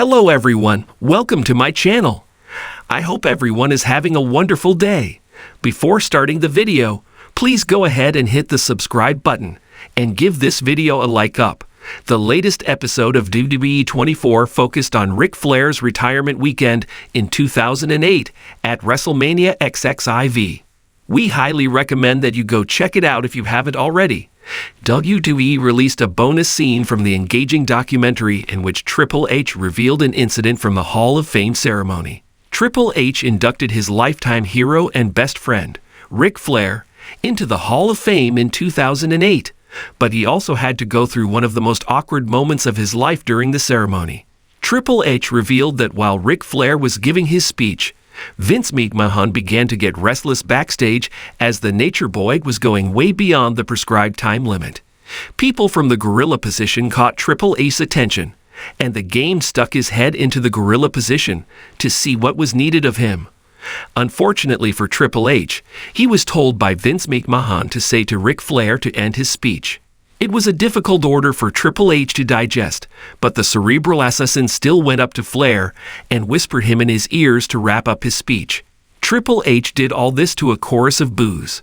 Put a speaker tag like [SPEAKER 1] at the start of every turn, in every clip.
[SPEAKER 1] Hello everyone, welcome to my channel. I hope everyone is having a wonderful day. Before starting the video, please go ahead and hit the subscribe button and give this video a like up. The latest episode of WWE 24 focused on Ric Flair's retirement weekend in 2008 at WrestleMania XXIV. We highly recommend that you go check it out if you haven't already. WWE released a bonus scene from the engaging documentary in which Triple H revealed an incident from the Hall of Fame ceremony. Triple H inducted his lifetime hero and best friend, Ric Flair, into the Hall of Fame in 2008, but he also had to go through one of the most awkward moments of his life during the ceremony. Triple H revealed that while Ric Flair was giving his speech, Vince McMahon began to get restless backstage as the Nature Boy was going way beyond the prescribed time limit. People from the gorilla position caught Triple H's attention, and the game stuck his head into the gorilla position to see what was needed of him. Unfortunately for Triple H, he was told by Vince McMahon to say to Ric Flair to end his speech. It was a difficult order for Triple H to digest, but the cerebral assassin still went up to Flair and whispered him in his ears to wrap up his speech. Triple H did all this to a chorus of boos.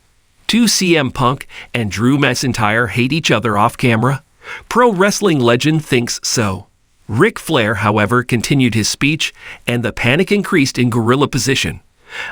[SPEAKER 1] Do CM Punk and Drew McIntyre hate each other off camera? Pro wrestling legend thinks so. Ric Flair, however, continued his speech, and the panic increased in gorilla position.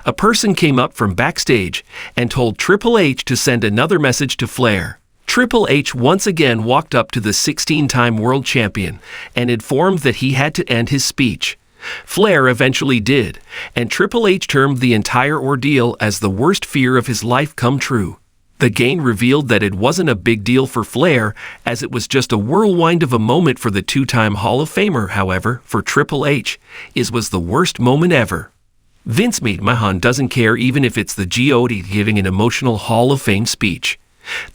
[SPEAKER 1] A person came up from backstage and told Triple H to send another message to Flair. Triple H once again walked up to the 16-time world champion and informed that he had to end his speech. Flair eventually did, and Triple H termed the entire ordeal as the worst fear of his life come true. The game revealed that it wasn't a big deal for Flair, as it was just a whirlwind of a moment for the two-time Hall of Famer. However, for Triple H, it was the worst moment ever. Vince McMahon doesn't care even if it's the GOAT giving an emotional Hall of Fame speech.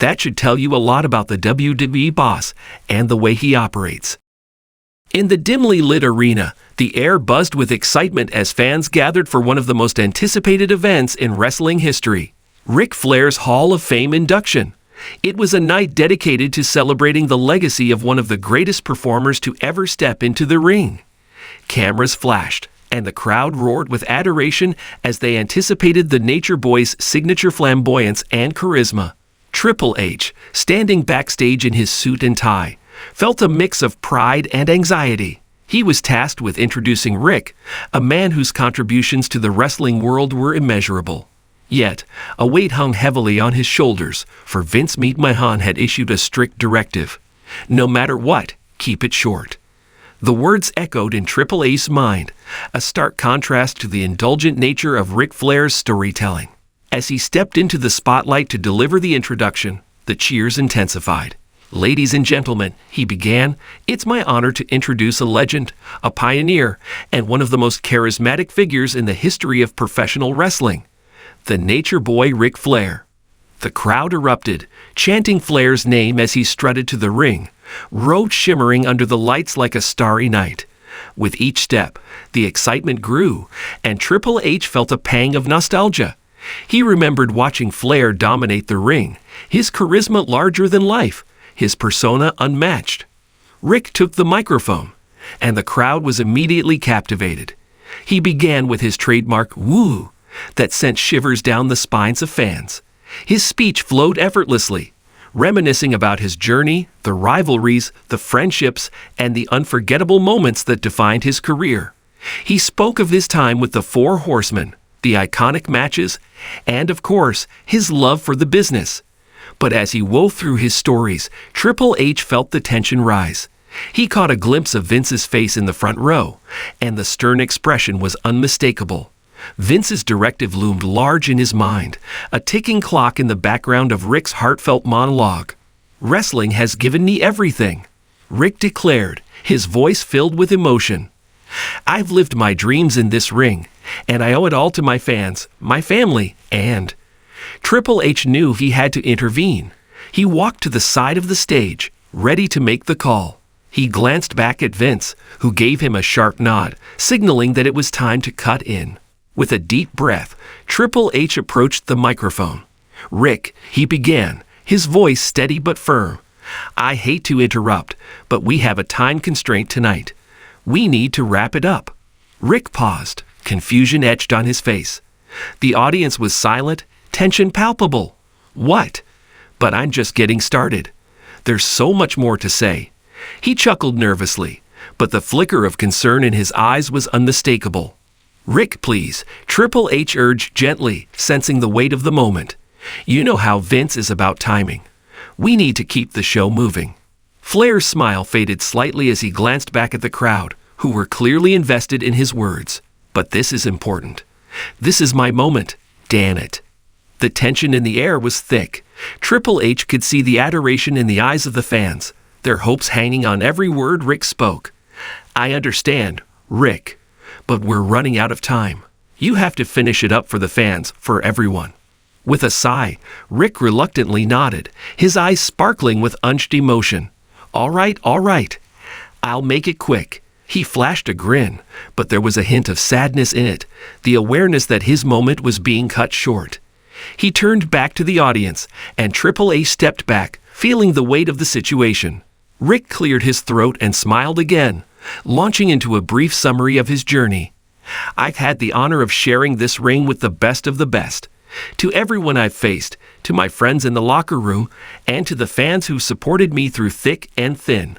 [SPEAKER 1] That should tell you a lot about the WWE boss and the way he operates. In the dimly lit arena, the air buzzed with excitement as fans gathered for one of the most anticipated events in wrestling history, Ric Flair's Hall of Fame induction. It was a night dedicated to celebrating the legacy of one of the greatest performers to ever step into the ring. Cameras flashed, and the crowd roared with adoration as they anticipated the Nature Boy's signature flamboyance and charisma. Triple H, standing backstage in his suit and tie, felt a mix of pride and anxiety. He was tasked with introducing Ric, a man whose contributions to the wrestling world were immeasurable. Yet, a weight hung heavily on his shoulders, for Vince McMahon had issued a strict directive. No matter what, keep it short. The words echoed in Triple H's mind, a stark contrast to the indulgent nature of Ric Flair's storytelling. As he stepped into the spotlight to deliver the introduction, the cheers intensified. "Ladies and gentlemen," he began, "it's my honor to introduce a legend, a pioneer, and one of the most charismatic figures in the history of professional wrestling, the Nature Boy Ric Flair." The crowd erupted, chanting Flair's name as he strutted to the ring, road shimmering under the lights like a starry night. With each step, the excitement grew, and Triple H felt a pang of nostalgia. He remembered watching Flair dominate the ring, his charisma larger than life, his persona unmatched. Ric took the microphone, and the crowd was immediately captivated. He began with his trademark woo that sent shivers down the spines of fans. His speech flowed effortlessly, reminiscing about his journey, the rivalries, the friendships, and the unforgettable moments that defined his career. He spoke of his time with the Four Horsemen, the iconic matches, and of course, his love for the business. But as he wove through his stories, Triple H felt the tension rise. He caught a glimpse of Vince's face in the front row, and the stern expression was unmistakable. Vince's directive loomed large in his mind, a ticking clock in the background of Ric's heartfelt monologue. "Wrestling has given me everything," Ric declared, his voice filled with emotion. "I've lived my dreams in this ring, and I owe it all to my fans, my family, and..." Triple H knew he had to intervene. He walked to the side of the stage, ready to make the call. He glanced back at Vince, who gave him a sharp nod, signaling that it was time to cut in. With a deep breath, Triple H approached the microphone. "Ric," he began, his voice steady but firm, "I hate to interrupt, but we have a time constraint tonight. We need to wrap it up. Rick paused, confusion etched on his face. The audience was silent, tension palpable. What? But I'm just getting started. There's so much more to say. He chuckled nervously, but the flicker of concern in his eyes was unmistakable. Rick, please, Triple H urged gently, sensing the weight of the moment. You know how Vince is about timing. We need to keep the show moving. Flair's smile faded slightly as he glanced back at the crowd, who were clearly invested in his words. But this is important. This is my moment, damn it. The tension in the air was thick. Triple H could see the adoration in the eyes of the fans, their hopes hanging on every word Rick spoke. I understand, Rick, but we're running out of time. You have to finish it up for the fans, for everyone. With a sigh, Rick reluctantly nodded, his eyes sparkling with unshed emotion. All right. I'll make it quick. He flashed a grin, but there was a hint of sadness in it, the awareness that his moment was being cut short. He turned back to the audience, and Triple H stepped back, feeling the weight of the situation. Rick cleared his throat and smiled again, launching into a brief summary of his journey. I've had the honor of sharing this ring with the best of the best. To everyone I've faced, to my friends in the locker room, and to the fans who supported me through thick and thin.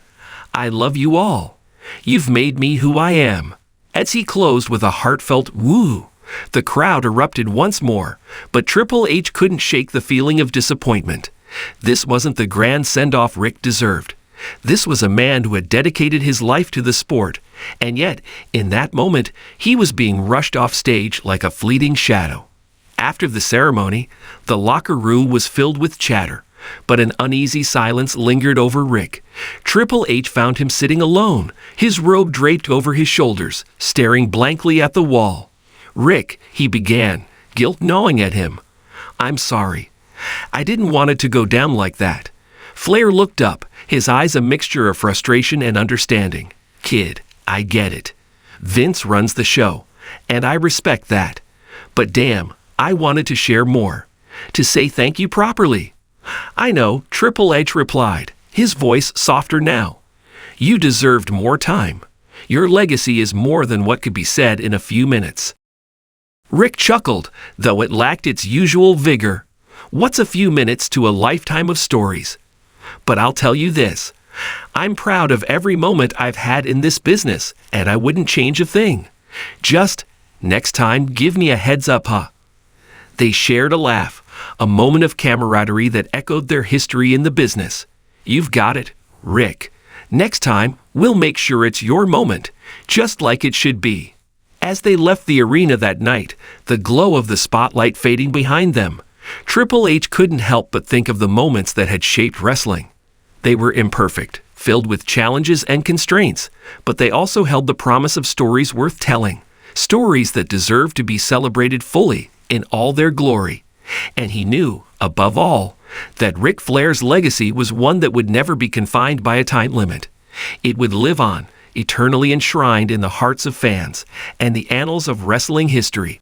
[SPEAKER 1] I love you all. You've made me who I am. As he closed with a heartfelt woo, the crowd erupted once more, but Triple H couldn't shake the feeling of disappointment. This wasn't the grand send-off Rick deserved. This was a man who had dedicated his life to the sport, and yet, in that moment, he was being rushed off stage like a fleeting shadow. After the ceremony, the locker room was filled with chatter, but an uneasy silence lingered over Rick. Triple H found him sitting alone, his robe draped over his shoulders, staring blankly at the wall. Rick, he began, guilt gnawing at him. I'm sorry. I didn't want it to go down like that. Flair looked up, his eyes a mixture of frustration and understanding. Kid, I get it. Vince runs the show, and I respect that. But damn, I wanted to share more. To say thank you properly. I know, Triple H replied, his voice softer now. You deserved more time. Your legacy is more than what could be said in a few minutes. Rick chuckled, though it lacked its usual vigor. What's a few minutes to a lifetime of stories? But I'll tell you this. I'm proud of every moment I've had in this business, and I wouldn't change a thing. Just, next time, give me a heads up, huh? They shared a laugh, a moment of camaraderie that echoed their history in the business. You've got it, Rick. Next time, we'll make sure it's your moment, just like it should be. As they left the arena that night, the glow of the spotlight fading behind them, Triple H couldn't help but think of the moments that had shaped wrestling. They were imperfect, filled with challenges and constraints, but they also held the promise of stories worth telling, stories that deserved to be celebrated fully in all their glory. And he knew, above all, that Ric Flair's legacy was one that would never be confined by a time limit. It would live on, eternally enshrined in the hearts of fans and the annals of wrestling history.